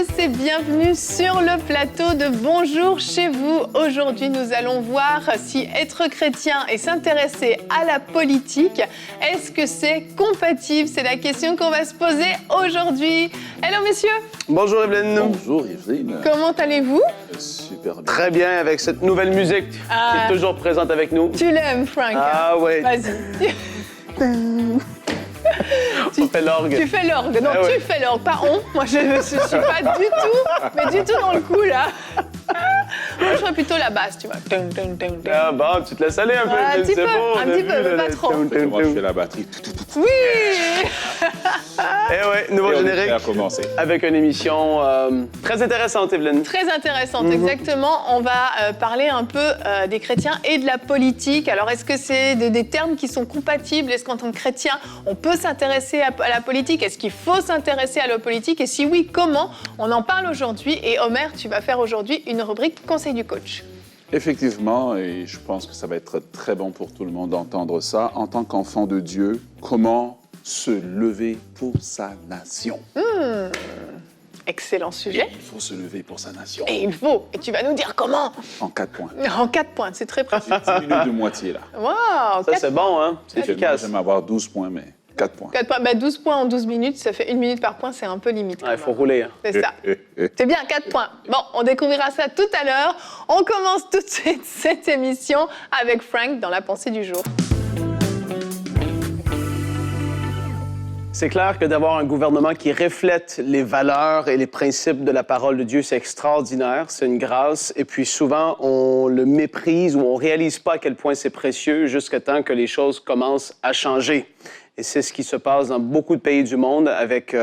tous et bienvenue sur le plateau de Bonjour chez vous. Aujourd'hui, nous allons voir si être chrétien et s'intéresser à la politique, est-ce que c'est compatible? C'est la question qu'on va se poser aujourd'hui. Hello messieurs. Bonjour Evelyne. Bonjour Evelyne. Comment allez-vous? Super bien. Très bien avec cette nouvelle musique qui est toujours présente avec nous. Tu l'aimes, Frank? Ah oui. Vas-y. On fait l'orgue. Tu fais l'orgue. Non, tu fais l'orgue, pas on. Moi, je ne suis pas du tout, mais du tout dans le coup, là. Moi, je ferais plutôt la basse, tu vois. Ah bon, tu te laisses aller un peu. Un petit peu, mais pas trop. Moi, je fais la batterie. Oui! Eh oui, nouveau générique. On est prêt à commencer. Avec une émission très intéressante, Evelyne. Très intéressante, exactement. On va parler un peu des chrétiens et de la politique. Alors, est-ce que c'est des termes qui sont compatibles? Est-ce qu'en tant que chrétien, on peut s'intéresser à la politique? Est-ce qu'il faut s'intéresser à la politique? Et si oui, comment? On en parle aujourd'hui. Et Homer, tu vas faire aujourd'hui une rubrique Conseil du coach. Effectivement, et je pense que ça va être très bon pour tout le monde d'entendre ça. En tant qu'enfant de Dieu, comment se lever pour sa nation? Excellent sujet. Il faut se lever pour sa nation. Et il faut. Et tu vas nous dire comment? En 4 points. En 4 points, c'est très précis. 10 minutes de moitié, là. Wow! Ça, c'est bon, hein? C'est efficace. J'aime avoir 12 points, mais 4 points. 4 points. Ben, 12 points en 12 minutes, ça fait 1 minute par point, c'est un peu limite. Il faut rouler. Hein. C'est ça. C'est bien, 4 points. Bon, on découvrira ça tout à l'heure. On commence tout de suite cette émission avec Frank dans la pensée du jour. C'est clair que d'avoir un gouvernement qui reflète les valeurs et les principes de la parole de Dieu, c'est extraordinaire, c'est une grâce. Et puis souvent, on le méprise ou on ne réalise pas à quel point c'est précieux jusqu'à temps que les choses commencent à changer. Et c'est ce qui se passe dans beaucoup de pays du monde avec,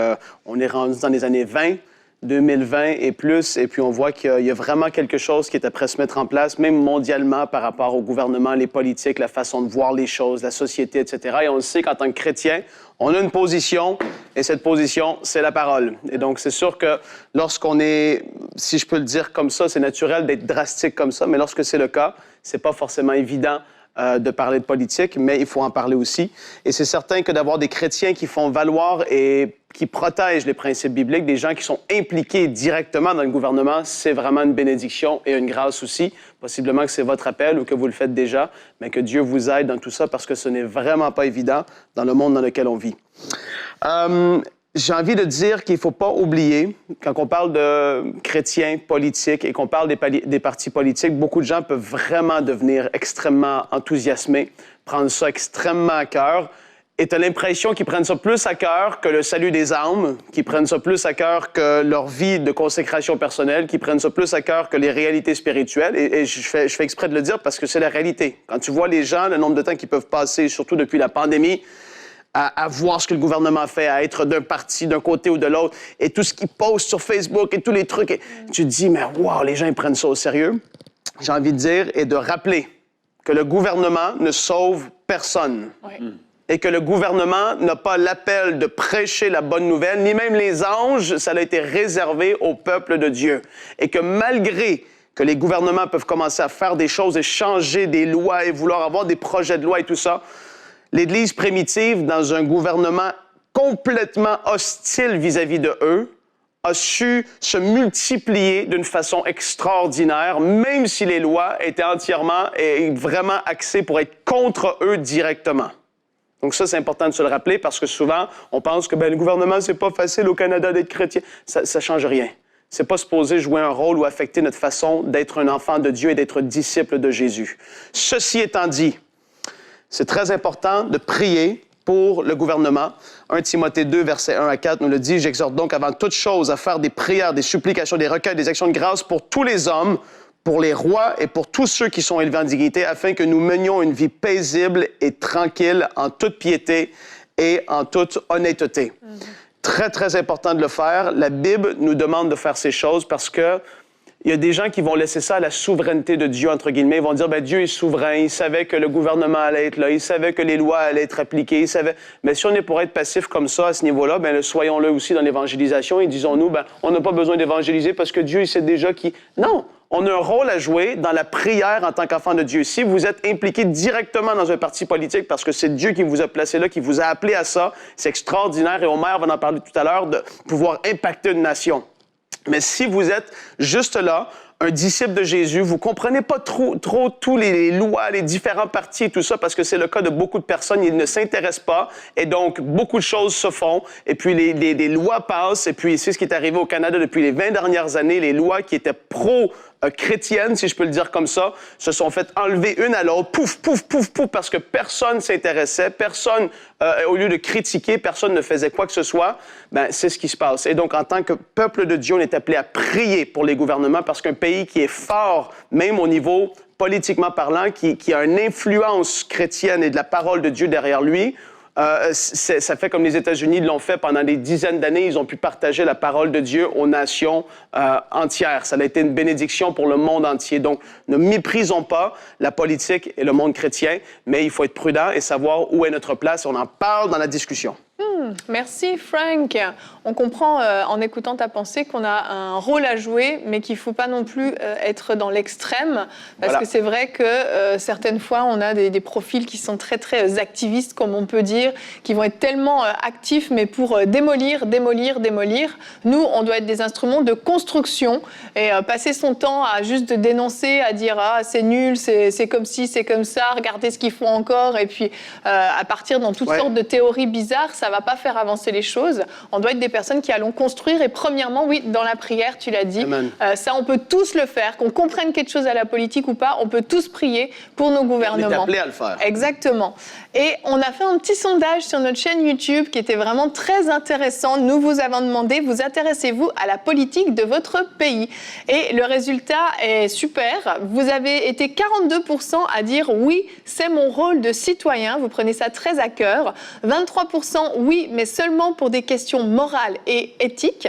on est rendu dans les années 20, 2020 et plus, et puis on voit qu'il y a vraiment quelque chose qui est après se mettre en place, même mondialement par rapport au gouvernement, les politiques, la façon de voir les choses, la société, etc. Et on le sait qu'en tant que chrétien, on a une position, et cette position, c'est la parole. Et donc, c'est sûr que lorsqu'on est, si je peux le dire comme ça, c'est naturel d'être drastique comme ça, mais lorsque c'est le cas, c'est pas forcément évident de parler de politique, mais il faut en parler aussi. Et c'est certain que d'avoir des chrétiens qui font valoir et qui protègent les principes bibliques, des gens qui sont impliqués directement dans le gouvernement, c'est vraiment une bénédiction et une grâce aussi. Possiblement que c'est votre appel ou que vous le faites déjà, mais que Dieu vous aide dans tout ça parce que ce n'est vraiment pas évident dans le monde dans lequel on vit. J'ai envie de dire qu'il ne faut pas oublier, quand on parle de chrétiens politiques et qu'on parle des partis politiques, beaucoup de gens peuvent vraiment devenir extrêmement enthousiasmés, prendre ça extrêmement à cœur. Et tu as l'impression qu'ils prennent ça plus à cœur que le salut des âmes, qu'ils prennent ça plus à cœur que leur vie de consécration personnelle, qu'ils prennent ça plus à cœur que les réalités spirituelles. Et je fais exprès de le dire parce que c'est la réalité. Quand tu vois les gens, le nombre de temps qu'ils peuvent passer, surtout depuis la pandémie, à voir ce que le gouvernement fait, à être d'un parti, d'un côté ou de l'autre, et tout ce qu'ils postent sur Facebook et tous les trucs. Et tu te dis, mais wow, les gens ils prennent ça au sérieux. J'ai envie de dire et de rappeler que le gouvernement ne sauve personne. Oui. Et que le gouvernement n'a pas l'appel de prêcher la bonne nouvelle, ni même les anges, ça a été réservé au peuple de Dieu. Et que malgré que les gouvernements peuvent commencer à faire des choses et changer des lois et vouloir avoir des projets de loi et tout ça, l'Église primitive, dans un gouvernement complètement hostile vis-à-vis de eux, a su se multiplier d'une façon extraordinaire, même si les lois étaient entièrement et vraiment axées pour être contre eux directement. Donc ça, c'est important de se le rappeler parce que souvent, on pense que le gouvernement, c'est pas facile au Canada d'être chrétien. Ça change rien. C'est pas supposé jouer un rôle ou affecter notre façon d'être un enfant de Dieu et d'être disciple de Jésus. Ceci étant dit, c'est très important de prier pour le gouvernement. 1 Timothée 2, versets 1 à 4 nous le dit. « J'exhorte donc avant toute chose à faire des prières, des supplications, des recueils, des actions de grâce pour tous les hommes, pour les rois et pour tous ceux qui sont élevés en dignité, afin que nous menions une vie paisible et tranquille en toute piété et en toute honnêteté. Très, très important de le faire. La Bible nous demande de faire ces choses parce que il y a des gens qui vont laisser ça à la souveraineté de Dieu, entre guillemets. Ils vont dire, Dieu est souverain, il savait que le gouvernement allait être là, il savait que les lois allaient être appliquées, il savait... Mais si on est pour être passif comme ça, à ce niveau-là, soyons-le aussi dans l'évangélisation et disons-nous, on n'a pas besoin d'évangéliser parce que Dieu, il sait déjà qui... Non! On a un rôle à jouer dans la prière en tant qu'enfant de Dieu. Si vous êtes impliqué directement dans un parti politique parce que c'est Dieu qui vous a placé là, qui vous a appelé à ça, c'est extraordinaire et Omer va en parler tout à l'heure, de pouvoir impacter une nation. Mais si vous êtes juste là, un disciple de Jésus, vous comprenez pas trop tous les lois, les différents partis et tout ça, parce que c'est le cas de beaucoup de personnes, ils ne s'intéressent pas, et donc beaucoup de choses se font, et puis les lois passent, et puis c'est ce qui est arrivé au Canada depuis les 20 dernières années, les lois qui étaient chrétiennes, si je peux le dire comme ça, se sont fait enlever une à l'autre, pouf, pouf, pouf, pouf, parce que personne s'intéressait, personne, au lieu de critiquer, personne ne faisait quoi que ce soit, ben c'est ce qui se passe. Et donc, en tant que peuple de Dieu, on est appelé à prier pour les gouvernements, parce qu'un pays qui est fort, même au niveau politiquement parlant, qui a une influence chrétienne et de la parole de Dieu derrière lui, ça fait comme les États-Unis l'ont fait pendant des dizaines d'années. Ils ont pu partager la parole de Dieu aux nations entières. Ça a été une bénédiction pour le monde entier. Donc, ne méprisons pas la politique et le monde chrétien, mais il faut être prudent et savoir où est notre place. On en parle dans la discussion. Merci Frank. On comprend en écoutant ta pensée qu'on a un rôle à jouer, mais qu'il ne faut pas non plus être dans l'extrême, parce que c'est vrai que certaines fois on a des profils qui sont très très activistes, comme on peut dire, qui vont être tellement actifs, mais pour démolir. Nous, on doit être des instruments de construction et passer son temps à juste dénoncer, à dire ah c'est nul, c'est comme ci, c'est comme ça, regardez ce qu'ils font encore, et puis à partir dans toutes sortes de théories bizarres, ça va pas faire avancer les choses. On doit être des personnes qui allons construire. Et premièrement, oui, dans la prière, tu l'as dit, ça, on peut tous le faire. Qu'on comprenne quelque chose à la politique ou pas, on peut tous prier pour nos gouvernements. On est appelé à le faire. Exactement. Et on a fait un petit sondage sur notre chaîne YouTube qui était vraiment très intéressant. Nous vous avons demandé, vous intéressez-vous à la politique de votre pays? Et le résultat est super. Vous avez été 42% à dire oui, c'est mon rôle de citoyen. Vous prenez ça très à cœur. 23% oui, mais seulement pour des questions morales et éthiques.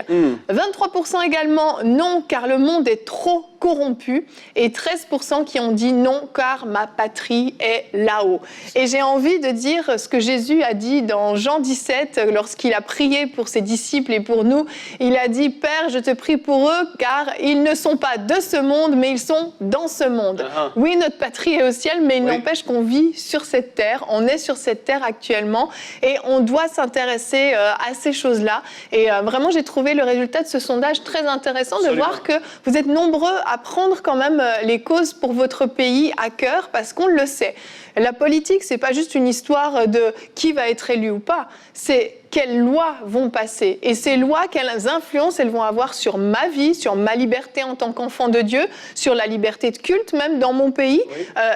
23% également non, car le monde est trop corrompus, et 13% qui ont dit non, car ma patrie est là-haut. Et j'ai envie de dire ce que Jésus a dit dans Jean 17, lorsqu'il a prié pour ses disciples et pour nous. Il a dit, Père, je te prie pour eux, car ils ne sont pas de ce monde, mais ils sont dans ce monde. Oui, notre patrie est au ciel, mais il n'empêche qu'on vit sur cette terre. On est sur cette terre actuellement, et on doit s'intéresser à ces choses-là. Et vraiment, j'ai trouvé le résultat de ce sondage très intéressant, de voir que vous êtes nombreux à prendre quand même les causes pour votre pays à cœur, parce qu'on le sait. La politique, c'est pas juste une histoire de qui va être élu ou pas, c'est quelles lois vont passer. Et ces lois, quelles influences elles vont avoir sur ma vie, sur ma liberté en tant qu'enfant de Dieu, sur la liberté de culte même dans mon pays.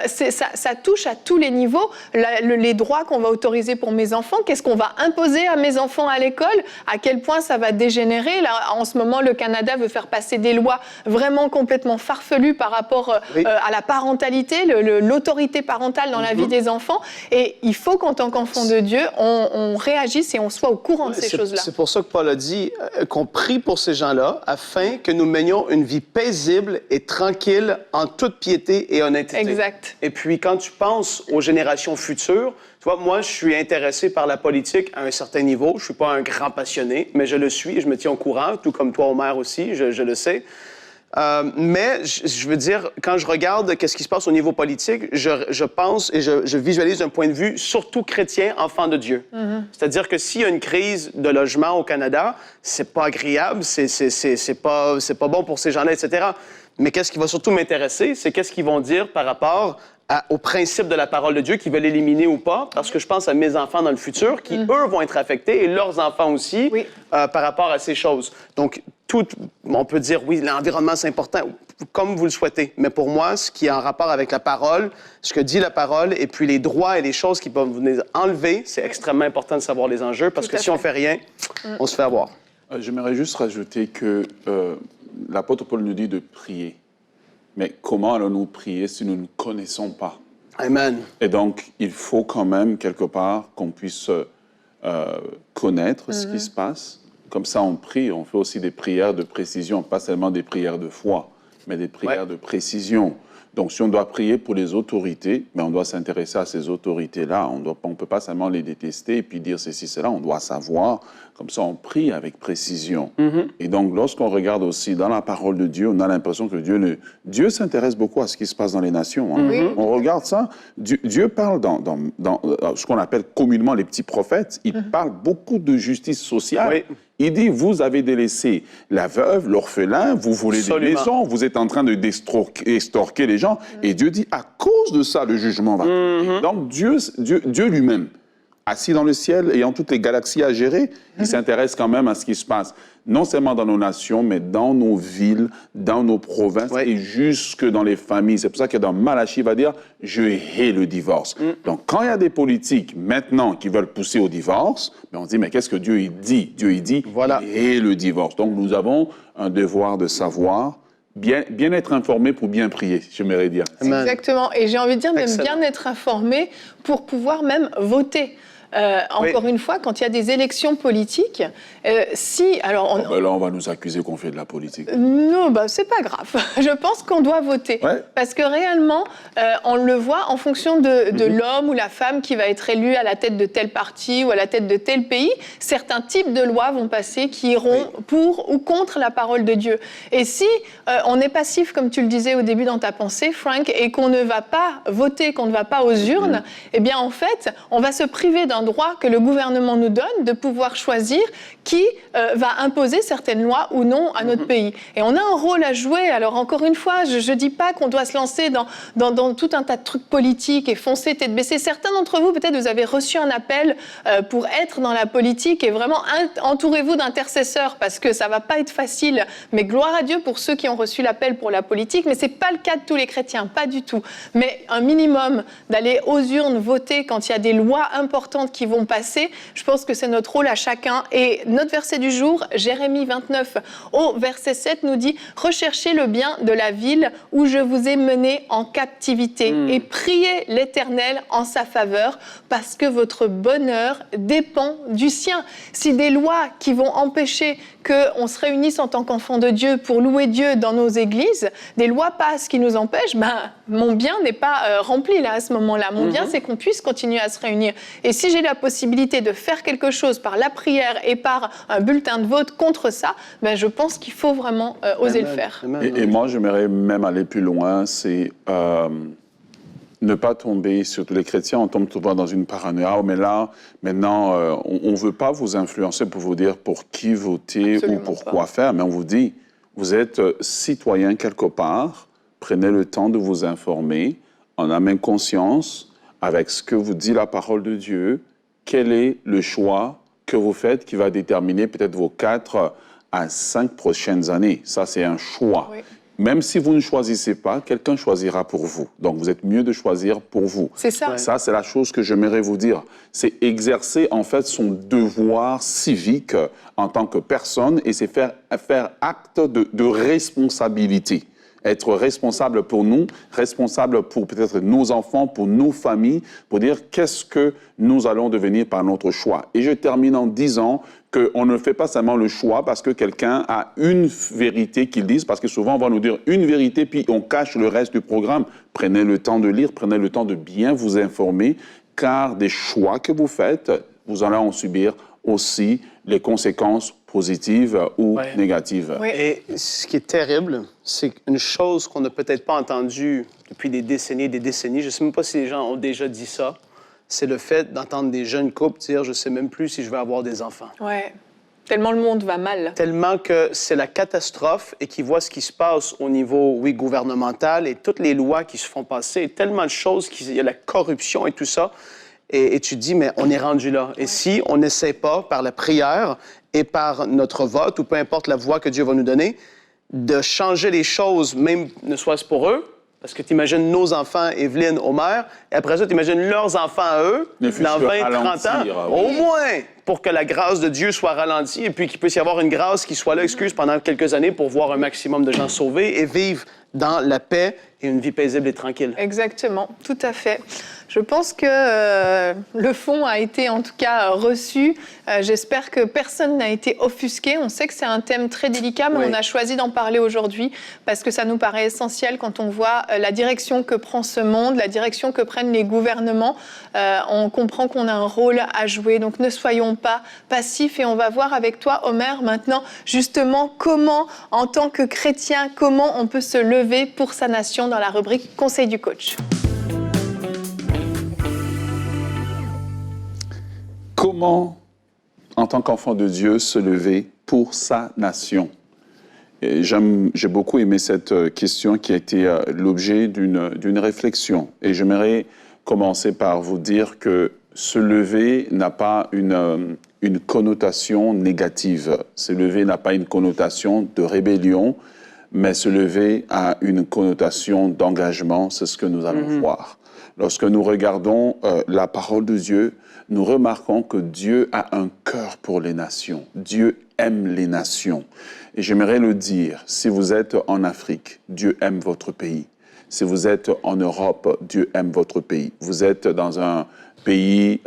Ça touche à tous les niveaux. Les droits qu'on va autoriser pour mes enfants, qu'est-ce qu'on va imposer à mes enfants à l'école, à quel point ça va dégénérer. Là, en ce moment, le Canada veut faire passer des lois vraiment complètement farfelues par rapport à la parentalité, l'autorité parentale dans la vie des enfants. Et il faut qu'en tant qu'enfant de Dieu, on réagisse et on soit au courant de ces choses-là. C'est pour ça que Paul a dit qu'on prie pour ces gens-là afin que nous menions une vie paisible et tranquille en toute piété et honnêteté. Exact. Et puis, quand tu penses aux générations futures, tu vois, moi, je suis intéressé par la politique à un certain niveau. Je ne suis pas un grand passionné, mais je le suis et je me tiens au courant, tout comme toi, Omer, aussi, je le sais. Mais je veux dire, quand je regarde qu'est-ce qui se passe au niveau politique, je pense et je visualise un point de vue surtout chrétien, enfant de Dieu. C'est-à-dire que s'il y a une crise de logement au Canada, c'est pas agréable, c'est pas bon pour ces gens-là, etc. Mais qu'est-ce qui va surtout m'intéresser, c'est qu'est-ce qu'ils vont dire par rapport au principe de la parole de Dieu, qu'ils veulent éliminer ou pas, parce que je pense à mes enfants dans le futur qui, eux, vont être affectés, et leurs enfants aussi, par rapport à ces choses. Donc, on peut dire, oui, l'environnement, c'est important, comme vous le souhaitez. Mais pour moi, ce qui est en rapport avec la parole, ce que dit la parole, et puis les droits et les choses qui peuvent venir enlever, c'est extrêmement important de savoir les enjeux, parce que si on fait rien, on se fait avoir. J'aimerais juste rajouter que l'apôtre Paul nous dit de prier. Mais comment allons-nous prier si nous ne connaissons pas? Amen. Et donc, il faut quand même, quelque part, qu'on puisse connaître ce qui se passe. Comme ça, on prie. On fait aussi des prières de précision, pas seulement des prières de foi, mais des prières de précision. Donc, si on doit prier pour les autorités, mais on doit s'intéresser à ces autorités-là. On ne peut pas seulement les détester et puis dire ceci, cela. On doit savoir. Comme ça, on prie avec précision. Et donc, lorsqu'on regarde aussi dans la parole de Dieu, on a l'impression que Dieu s'intéresse beaucoup à ce qui se passe dans les nations. On regarde ça. Dieu parle dans ce qu'on appelle communément les petits prophètes. Il parle beaucoup de justice sociale. Il dit, vous avez délaissé la veuve, l'orphelin, vous volez des maisons, vous êtes en train de extorquer les gens. Et Dieu dit, à cause de ça, le jugement va tomber. Donc Dieu lui-même, assis dans le ciel, ayant toutes les galaxies à gérer, il s'intéresse quand même à ce qui se passe. Non seulement dans nos nations, mais dans nos villes, dans nos provinces et jusque dans les familles. C'est pour ça que dans Malachie, il va dire « Je hais le divorce ». Donc, quand il y a des politiques maintenant qui veulent pousser au divorce, ben on dit « Mais qu'est-ce que Dieu il dit ?» Dieu il dit « Il hait le divorce ». Donc, nous avons un devoir de savoir, bien être informé pour bien prier, j'aimerais dire. Exactement. Et j'ai envie de dire même bien être informé pour pouvoir même voter. Encore une fois, quand il y a des élections politiques, alors là, on va nous accuser qu'on fait de la politique. Non, c'est pas grave. Je pense qu'on doit voter. Parce que réellement, on le voit en fonction de l'homme ou la femme qui va être élu à la tête de tel parti ou à la tête de tel pays. Certains types de lois vont passer qui iront pour ou contre la parole de Dieu. Et si on est passif, comme tu le disais au début dans ta pensée, Frank, et qu'on ne va pas voter, qu'on ne va pas aux urnes, eh bien, en fait, on va se priver d'un droit que le gouvernement nous donne de pouvoir choisir qui va imposer certaines lois ou non à notre pays. Et on a un rôle à jouer. Alors, encore une fois, je ne dis pas qu'on doit se lancer dans tout un tas de trucs politiques et foncer tête baissée. Certains d'entre vous, peut-être, vous avez reçu un appel pour être dans la politique et vraiment entourez-vous d'intercesseurs parce que ça ne va pas être facile. Mais gloire à Dieu pour ceux qui ont reçu l'appel pour la politique. Mais ce n'est pas le cas de tous les chrétiens, pas du tout. Mais un minimum d'aller aux urnes voter quand il y a des lois importantes qui vont passer, je pense que c'est notre rôle à chacun. Et notre verset du jour, Jérémie 29, au verset 7, nous dit « Recherchez le bien de la ville où je vous ai mené en captivité et priez l'Éternel en sa faveur parce que votre bonheur dépend du sien. » Si des lois qui vont empêcher qu'on se réunisse en tant qu'enfants de Dieu pour louer Dieu dans nos églises, des lois passent qui nous empêchent, mon bien n'est pas rempli là à ce moment-là. Mon bien, c'est qu'on puisse continuer à se réunir. Et si j'ai la possibilité de faire quelque chose par la prière et par un bulletin de vote contre ça, je pense qu'il faut vraiment oser le faire. Et moi, j'aimerais même aller plus loin, c'est ne pas tomber, surtout les chrétiens, on tombe souvent dans une paranoïa. Mais là, maintenant, on ne veut pas vous influencer pour vous dire pour qui voter ou pour quoi faire, mais on vous dit, vous êtes citoyen quelque part, prenez le temps de vous informer, en âme et conscience, avec ce que vous dit la parole de Dieu, quel est le choix que vous faites qui va déterminer peut-être vos 4 à 5 prochaines années. Ça, c'est un choix. Oui. Même si vous ne choisissez pas, quelqu'un choisira pour vous. Donc, vous êtes mieux de choisir pour vous. C'est ça. Ça, c'est la chose que j'aimerais vous dire. C'est exercer, en fait, son devoir civique en tant que personne et c'est faire acte de responsabilité. Être responsable pour nous, responsable pour peut-être nos enfants, pour nos familles, pour dire qu'est-ce que nous allons devenir par notre choix. Et je termine en disant qu'on ne fait pas seulement le choix parce que quelqu'un a une vérité qu'il dise, parce que souvent on va nous dire une vérité puis on cache le reste du programme. Prenez le temps de lire, prenez le temps de bien vous informer, car des choix que vous faites, vous allez en subir aussi les conséquences positives ou négatives. Oui. Et ce qui est terrible, c'est qu'une chose qu'on n'a peut-être pas entendue depuis des décennies, je ne sais même pas si les gens ont déjà dit ça, c'est le fait d'entendre des jeunes couples dire « je ne sais même plus si je vais avoir des enfants ». Ouais. Tellement le monde va mal. Tellement que c'est la catastrophe et qu'ils voient ce qui se passe au niveau, gouvernemental et toutes les lois qui se font passer, tellement de choses, il y a la corruption et tout ça. Et tu te dis, mais on est rendu là. Et si on n'essaie pas, par la prière et par notre vote, ou peu importe la voie que Dieu va nous donner, de changer les choses, même ne soit-ce pour eux, parce que tu imagines nos enfants, Evelyne, Omer, et après ça, tu imagines leurs enfants à eux, dans 20-30 ans, au moins, pour que la grâce de Dieu soit ralentie et puis qu'il puisse y avoir une grâce qui soit là, pendant quelques années pour voir un maximum de gens sauvés et vivre dans la paix et une vie paisible et tranquille. Exactement, tout à fait. Je pense que le fond a été en tout cas reçu. J'espère que personne n'a été offusqué. On sait que c'est un thème très délicat, mais on a choisi d'en parler aujourd'hui parce que ça nous paraît essentiel quand on voit la direction que prend ce monde, la direction que prennent les gouvernements. On comprend qu'on a un rôle à jouer, donc ne soyons pas passifs. Et on va voir avec toi, Omer, maintenant, justement, comment, en tant que chrétien, comment on peut se lever pour sa nation dans la rubrique Conseil du coach. Comment en tant qu'enfant de Dieu, se lever pour sa nation. J'ai beaucoup aimé cette question qui a été l'objet d'une réflexion. Et j'aimerais commencer par vous dire que se lever n'a pas une connotation négative. Se lever n'a pas une connotation de rébellion, mais se lever a une connotation d'engagement. C'est ce que nous allons voir. Lorsque nous regardons la parole de Dieu, nous remarquons que Dieu a un cœur pour les nations. Dieu aime les nations. Et j'aimerais le dire, si vous êtes en Afrique, Dieu aime votre pays. Si vous êtes en Europe, Dieu aime votre pays. Vous êtes dans un pays,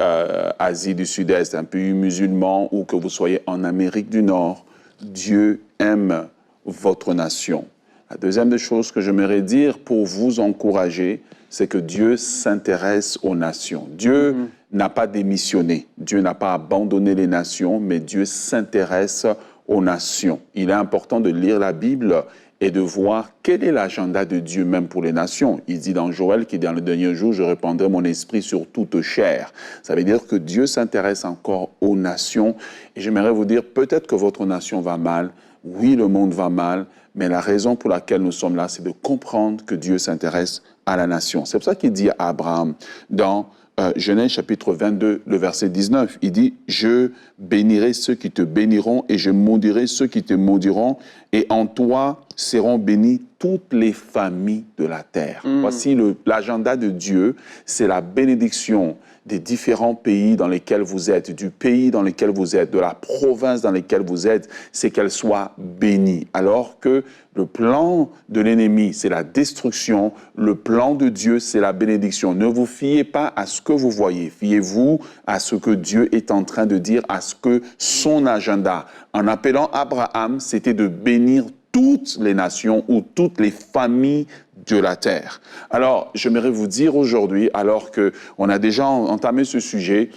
Asie du Sud-Est, un pays musulman, ou que vous soyez en Amérique du Nord, Dieu aime votre nation. La deuxième des choses que j'aimerais dire pour vous encourager, c'est que Dieu s'intéresse aux nations. Dieu n'a pas démissionné, Dieu n'a pas abandonné les nations, mais Dieu s'intéresse aux nations. Il est important de lire la Bible et de voir quel est l'agenda de Dieu même pour les nations. Il dit dans Joël qu'il dans le dernier jour, je répandrai mon esprit sur toute chair. Ça veut dire que Dieu s'intéresse encore aux nations. Et j'aimerais vous dire, peut-être que votre nation va mal. Oui, le monde va mal, mais la raison pour laquelle nous sommes là, c'est de comprendre que Dieu s'intéresse à la nation. C'est pour ça qu'il dit à Abraham, dans Genèse chapitre 22, le verset 19, il dit « Je bénirai ceux qui te béniront et je maudirai ceux qui te maudiront et en toi seront bénies toutes les familles de la terre. Voici l'agenda de Dieu, c'est la bénédiction des différents pays dans lesquels vous êtes, du pays dans lequel vous êtes, de la province dans laquelle vous êtes, c'est qu'elle soit bénie. Alors que le plan de l'ennemi, c'est la destruction, le plan de Dieu, c'est la bénédiction. Ne vous fiez pas à ce que vous voyez, fiez-vous à ce que Dieu est en train de dire, à ce que son agenda, en appelant Abraham, c'était de bénir toutes les nations ou toutes les familles de la terre. Alors, j'aimerais vous dire aujourd'hui, alors qu'on a déjà entamé ce sujet,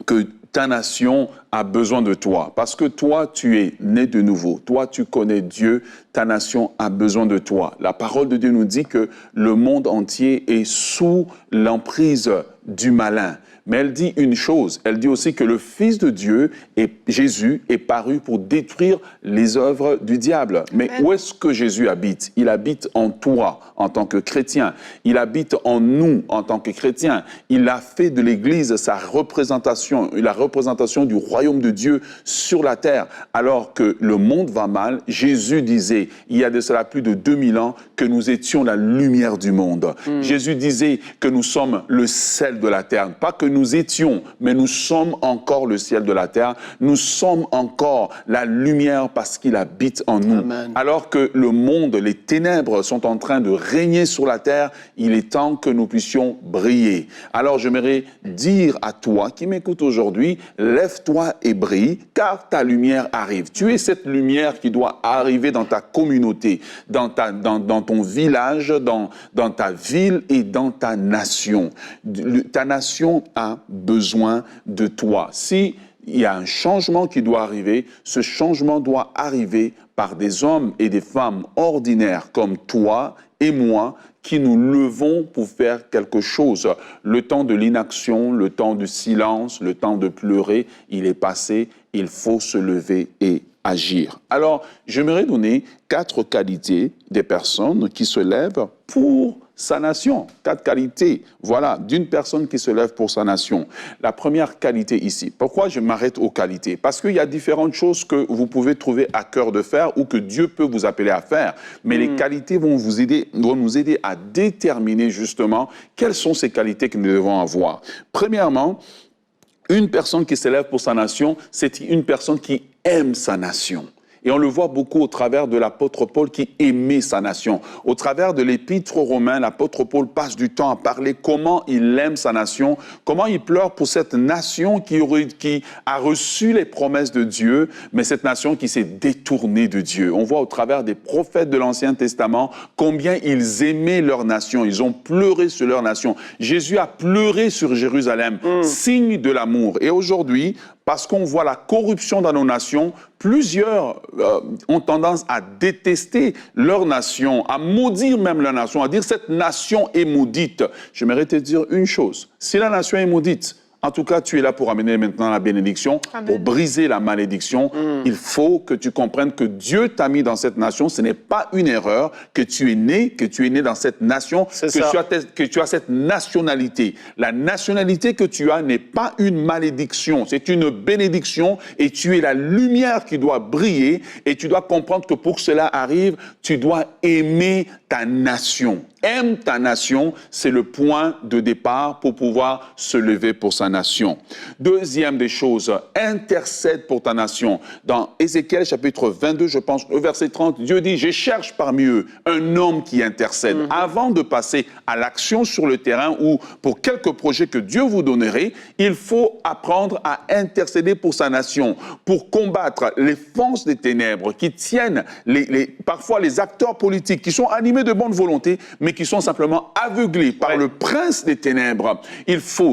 que ta nation a besoin de toi. Parce que toi, tu es né de nouveau. Toi, tu connais Dieu. Ta nation a besoin de toi. La parole de Dieu nous dit que le monde entier est sous l'emprise du malin. Mais elle dit une chose, elle dit aussi que le Fils de Dieu, Jésus, est paru pour détruire les œuvres du diable. Mais où est-ce que Jésus habite? Il habite en toi, en tant que chrétien. Il habite en nous, en tant que chrétiens. Il a fait de l'Église sa représentation, la représentation du royaume de Dieu sur la terre. Alors que le monde va mal, Jésus disait, il y a de cela plus de 2000 ans, que nous étions la lumière du monde. Jésus disait que nous sommes le sel de la terre. Pas que nous étions, mais nous sommes encore le ciel de la terre. Nous sommes encore la lumière parce qu'il habite en nous. Amen. Alors que le monde, les ténèbres sont en train de régner sur la terre, il est temps que nous puissions briller. Alors j'aimerais dire à toi qui m'écoutes aujourd'hui, lève-toi et brille, car ta lumière arrive. Tu es cette lumière qui doit arriver dans ta communauté, dans ton village, dans ta ville et dans ta nation. Ta nation a besoin de toi. Si il y a un changement qui doit arriver, ce changement doit arriver par des hommes et des femmes ordinaires comme toi et moi qui nous levons pour faire quelque chose. Le temps de l'inaction, le temps du silence, le temps de pleurer, il est passé, il faut se lever et agir. Alors, j'aimerais donner 4 qualités des personnes qui se lèvent pour sa nation. 4 qualités, voilà, d'une personne qui se lève pour sa nation. La première qualité ici. Pourquoi je m'arrête aux qualités? Parce qu'il y a différentes choses que vous pouvez trouver à cœur de faire ou que Dieu peut vous appeler à faire. Mais les qualités vont nous aider à déterminer justement quelles sont ces qualités que nous devons avoir. Premièrement, une personne qui se lève pour sa nation, c'est une personne qui aime sa nation. Et on le voit beaucoup au travers de l'apôtre Paul qui aimait sa nation. Au travers de l'épître aux Romains, l'apôtre Paul passe du temps à parler comment il aime sa nation, comment il pleure pour cette nation qui a reçu les promesses de Dieu, mais cette nation qui s'est détournée de Dieu. On voit au travers des prophètes de l'Ancien Testament combien ils aimaient leur nation, ils ont pleuré sur leur nation. Jésus a pleuré sur Jérusalem, signe de l'amour. Et aujourd'hui, parce qu'on voit la corruption dans nos nations, plusieurs ont tendance à détester leur nation, à maudire même leur nation, à dire cette nation est maudite. J'aimerais te dire une chose, si la nation est maudite, En tout cas, tu es là pour amener maintenant la bénédiction, pour briser la malédiction. Il faut que tu comprennes que Dieu t'a mis dans cette nation. Ce n'est pas une erreur que tu es né dans cette nation, que tu as cette nationalité. La nationalité que tu as n'est pas une malédiction, c'est une bénédiction et tu es la lumière qui doit briller et tu dois comprendre que pour que cela arrive, tu dois aimer ta nation. Aime ta nation, c'est le point de départ pour pouvoir se lever pour sa nation. Deuxième des choses, intercède pour ta nation. Dans Ézéchiel chapitre 22, je pense, au verset 30, Dieu dit, je cherche parmi eux un homme qui intercède. Avant de passer à l'action sur le terrain ou pour quelques projets que Dieu vous donnerait, il faut apprendre à intercéder pour sa nation, pour combattre les forces des ténèbres qui tiennent parfois les acteurs politiques qui sont animés de bonne volonté, mais qui sont simplement aveuglés par le prince des ténèbres.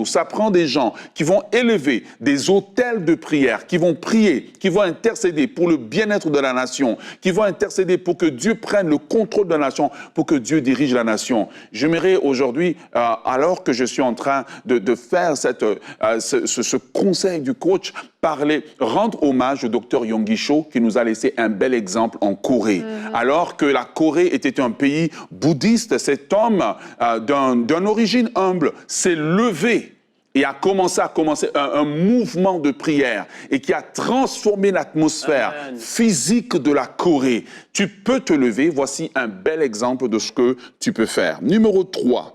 Ça prend des gens qui vont élever des autels de prière, qui vont prier, qui vont intercéder pour le bien-être de la nation, qui vont intercéder pour que Dieu prenne le contrôle de la nation, pour que Dieu dirige la nation. J'aimerais aujourd'hui, alors que je suis en train de faire ce conseil du coach, rendre hommage au docteur Yonggi Cho qui nous a laissé un bel exemple en Corée. Alors que la Corée était un pays bouddhiste, cet homme d'une origine humble s'est levé et a commencé un mouvement de prière et qui a transformé l'atmosphère physique de la Corée. Tu peux te lever, voici un bel exemple de ce que tu peux faire. Numéro 3.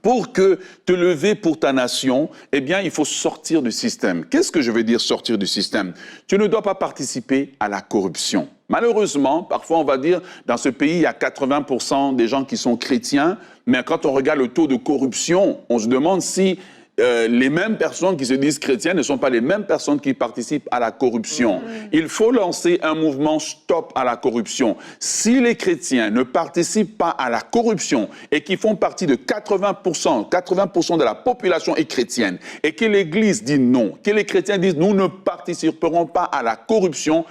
Pour que te lever pour ta nation, eh bien, il faut sortir du système. Qu'est-ce que je veux dire sortir du système? Tu ne dois pas participer à la corruption. Malheureusement, parfois on va dire, dans ce pays, il y a 80% des gens qui sont chrétiens, mais quand on regarde le taux de corruption, on se demande si les mêmes personnes qui se disent chrétiennes ne sont pas les mêmes personnes qui participent à la corruption. Il faut lancer un mouvement stop à la corruption. Si les chrétiens ne participent pas à la corruption et qui font partie de 80% de la population est chrétienne et que l'Église dit non, que les chrétiens disent nous ne participerons pas à la corruption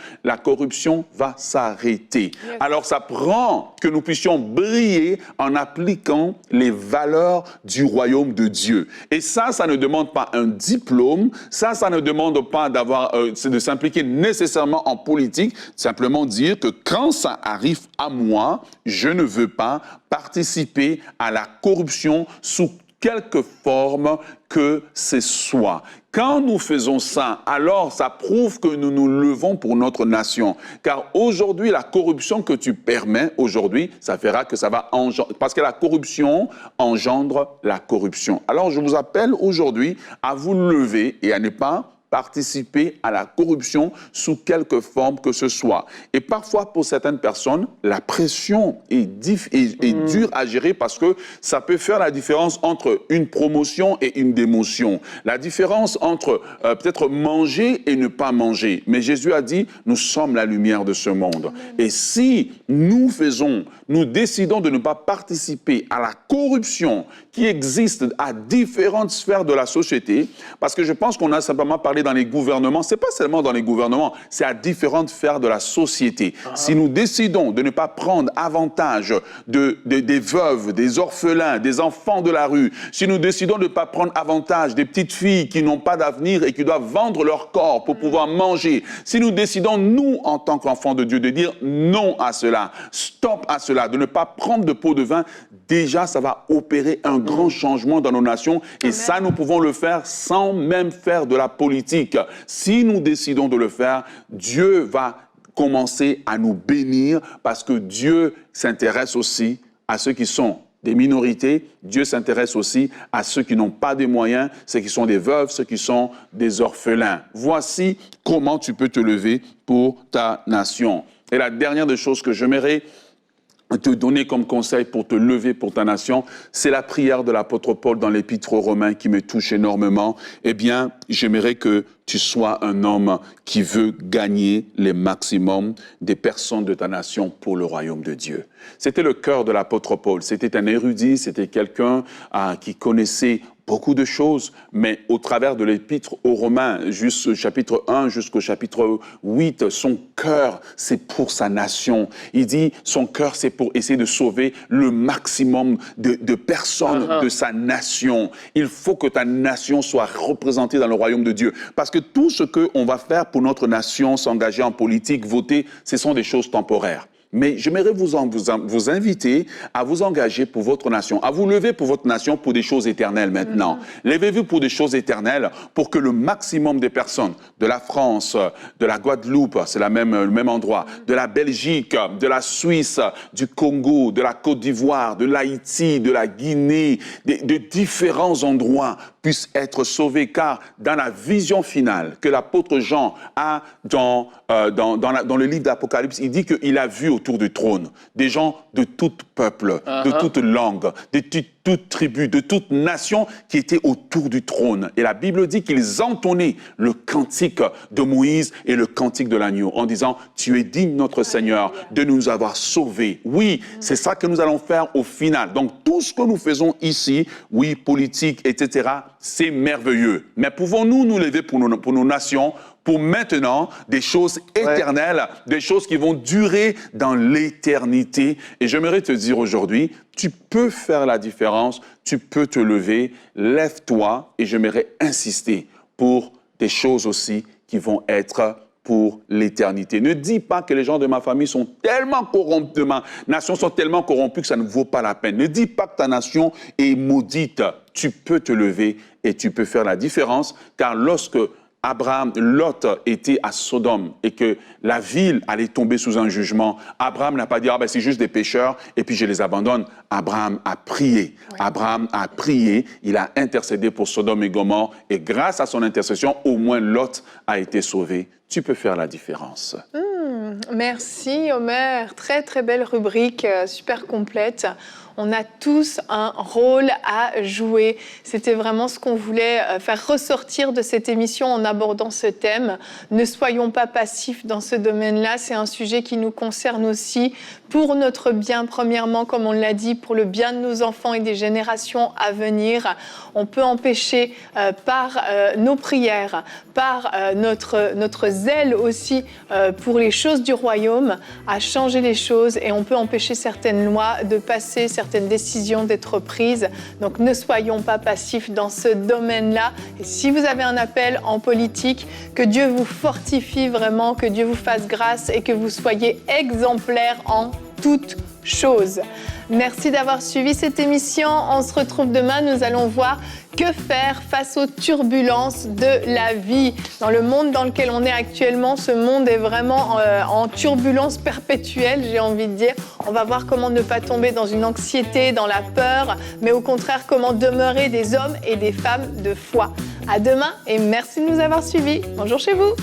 va s'arrêter. Alors ça prend que nous puissions briller en appliquant les valeurs du royaume de Dieu. Et ça ne demande pas un diplôme, ça ne demande pas de s'impliquer nécessairement en politique, simplement dire que quand ça arrive à moi, je ne veux pas participer à la corruption sous quelque forme que ce soit. Quand nous faisons ça, alors ça prouve que nous nous levons pour notre nation. Car aujourd'hui, la corruption que tu permets aujourd'hui, ça fera que ça va engendrer, parce que la corruption engendre la corruption. Alors je vous appelle aujourd'hui à vous lever et à ne pas participer à la corruption sous quelque forme que ce soit. Et parfois, pour certaines personnes, la pression est dure à gérer parce que ça peut faire la différence entre une promotion et une démotion. La différence entre peut-être manger et ne pas manger. Mais Jésus a dit, nous sommes la lumière de ce monde. Et si nous décidons de ne pas participer à la corruption qui existe à différentes sphères de la société, parce que je pense qu'on a simplement parlé dans les gouvernements, c'est pas seulement dans les gouvernements, c'est à différentes sphères de la société. Si nous décidons de ne pas prendre avantage des veuves, des orphelins, des enfants de la rue, si nous décidons de ne pas prendre avantage des petites filles qui n'ont pas d'avenir et qui doivent vendre leur corps pour pouvoir manger, si nous décidons, nous, en tant qu'enfants de Dieu, de dire non à cela, stop à cela, de ne pas prendre de pot de vin, déjà, ça va opérer un grand changement dans nos nations. Et ça, nous pouvons le faire sans même faire de la politique. Si nous décidons de le faire, Dieu va commencer à nous bénir parce que Dieu s'intéresse aussi à ceux qui sont des minorités. Dieu s'intéresse aussi à ceux qui n'ont pas de moyens, ceux qui sont des veuves, ceux qui sont des orphelins. Voici comment tu peux te lever pour ta nation. Et la dernière des choses que j'aimerais te donner comme conseil pour te lever pour ta nation, c'est la prière de l'apôtre Paul dans l'épître aux Romains qui me touche énormément. Eh bien, j'aimerais que tu sois un homme qui veut gagner les maximums des personnes de ta nation pour le royaume de Dieu. C'était le cœur de l'apôtre Paul. C'était un érudit, c'était quelqu'un qui connaissait beaucoup de choses, mais au travers de l'épître aux Romains, juste chapitre 1 jusqu'au chapitre 8, son cœur, c'est pour sa nation. Il dit, son cœur, c'est pour essayer de sauver le maximum de personnes de sa nation. Il faut que ta nation soit représentée dans le royaume de Dieu. Parce que tout ce qu'on va faire pour notre nation, s'engager en politique, voter, ce sont des choses temporaires. Mais j'aimerais vous inviter à vous engager pour votre nation, à vous lever pour votre nation pour des choses éternelles maintenant. Levez-vous pour des choses éternelles pour que le maximum des personnes de la France, de la Guadeloupe, c'est le même endroit, de la Belgique, de la Suisse, du Congo, de la Côte d'Ivoire, de l'Haïti, de la Guinée, de différents endroits puissent être sauvés. Car dans la vision finale que l'apôtre Jean a dans le livre d'Apocalypse, il dit qu'il a vu autour du trône des gens de tout peuple, de toute langue, de toute tribu, de toute nation qui étaient autour du trône. Et la Bible dit qu'ils entonnaient le cantique de Moïse et le cantique de l'agneau en disant « Tu es digne, notre Seigneur, de nous avoir sauvés. » Oui, c'est ça que nous allons faire au final. Donc tout ce que nous faisons ici, oui, politique, etc., c'est merveilleux. Mais pouvons-nous nous lever pour nos nations, pour maintenant des choses éternelles, des choses qui vont durer dans l'éternité. Et j'aimerais te dire aujourd'hui, tu peux faire la différence, tu peux te lever, lève-toi et j'aimerais insister pour des choses aussi qui vont être pour l'éternité. Ne dis pas que les gens de ma famille sont tellement corrompus, de ma nation sont tellement corrompus que ça ne vaut pas la peine. Ne dis pas que ta nation est maudite. Tu peux te lever et tu peux faire la différence, car lorsque Lot était à Sodome et que la ville allait tomber sous un jugement, Abraham n'a pas dit « Ah ben c'est juste des pécheurs et puis je les abandonne ». Abraham a prié. Oui. Abraham a prié, il a intercédé pour Sodome et Gomorrhe et grâce à son intercession, au moins Lot a été sauvé. Tu peux faire la différence. Merci Omer, très très belle rubrique, super complète. On a tous un rôle à jouer. C'était vraiment ce qu'on voulait faire ressortir de cette émission en abordant ce thème. Ne soyons pas passifs dans ce domaine-là. C'est un sujet qui nous concerne aussi pour notre bien, premièrement, comme on l'a dit, pour le bien de nos enfants et des générations à venir. On peut empêcher par nos prières, par notre zèle aussi pour les choses du royaume, à changer les choses et on peut empêcher certaines lois de passer, certaines décisions d'être prises. Donc ne soyons pas passifs dans ce domaine-là. Et si vous avez un appel en politique, que Dieu vous fortifie vraiment, que Dieu vous fasse grâce et que vous soyez exemplaires en toutes choses. Merci d'avoir suivi cette émission. On se retrouve demain. Nous allons voir que faire face aux turbulences de la vie. Dans le monde dans lequel on est actuellement, ce monde est vraiment en turbulence perpétuelle, j'ai envie de dire. On va voir comment ne pas tomber dans une anxiété, dans la peur, mais au contraire, comment demeurer des hommes et des femmes de foi. À demain et merci de nous avoir suivis. Bonjour chez vous.